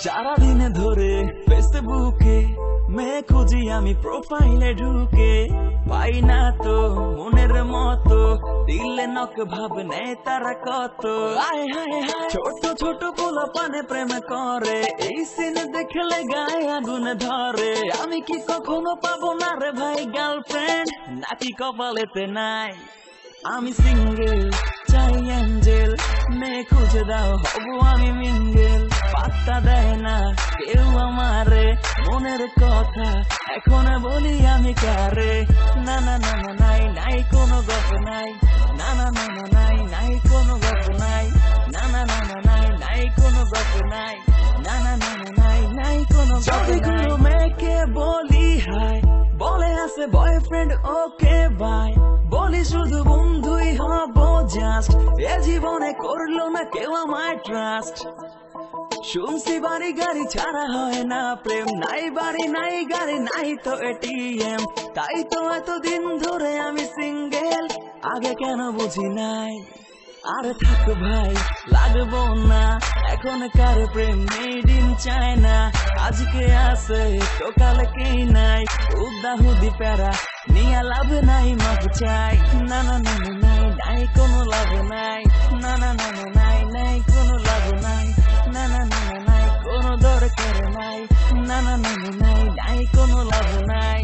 সারাদিন ধরে ফেসবুকে মেয়ে খুঁজি আমি প্রোফাইলে ঢুকে, পাই না তো মনের মতো, দিলে নক ভাব নেই তারা কত। আয় হায় হায়, ছোট ছোট পোলা পানে প্রেম করে, এই সিন দেখলে গায়ে আগুন ধরে। আমি কি কখনো পাবো না রে ভাই গার্লফ্রেন্ড, নাকি কপালেতে নাই? আমি সিঙ্গেল চাই অ্যাঞ্জেল, মেয়ে খুঁজে দাও হব আমি মিঙ্গেল। পাত্তা দেয় না কেউ আমারে, মনের কথা এখন বলি আমি কারে। না না না না নাই নাই কোনো গল্প নাই, না না না না নাই নাই কোনো গল্প নাই, না না না না নাই নাই কোনো গল্প নাই, না না না না নাই নাই কোনো গল্প নাই। মেয়েকে বলি হাই, বলে আছে বয়ফ্রেন্ড ওকে বাই, বলি শুধু বন্ধুই হব জাস্ট, এ জীবনে করলো না কেউ আমায় ট্রাস্ট। শুনছি বাড়ি গাড়ি ছাড়া হয় না প্রেম, নাই বাড়ি নাই গাড়ি নাই তো এটিএম, তাই তো এতদিন ধরে আমি সিঙ্গেল, আগে কেন বুঝি নাই? আরে থাক ভাই লাগবো না এখনকার প্রেম, মেড ইন চায়না, আজকে আছে তো কালকেই নাই। উদাহুদি প্যারা নিয়ে লাভ নাই, মাপ চাই। না না না না নাই নাই কোনো লাভ নাই, না না না না নাই নাই কোনো লাভ নাই, না না না না নাই কোনো দরকার নাই, না না না না নাই নাই কোনো লাভ নাই।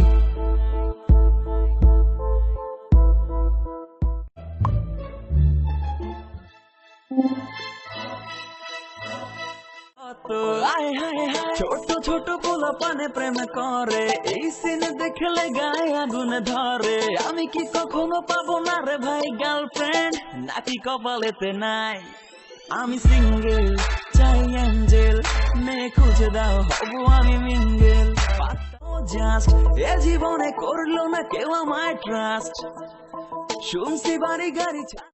ছোট ছোট পোলা পানে প্রেম করে, এই সিন দেখলে গায়ে আগুন ধরে। আমি কি কখনো পাবো না রে ভাই গার্লফ্রেন্ড, নাকি কপালেতে নাই? আমি সিঙ্গেল চাই অ্যাঞ্জেল, মেয়ে খুঁজে দাও হব আমি মিঙ্গেল। জাস্ট এ জীবনে করলো না কেউ আমায় ট্রাস্ট, শুনছি বাড়ি গাড়ি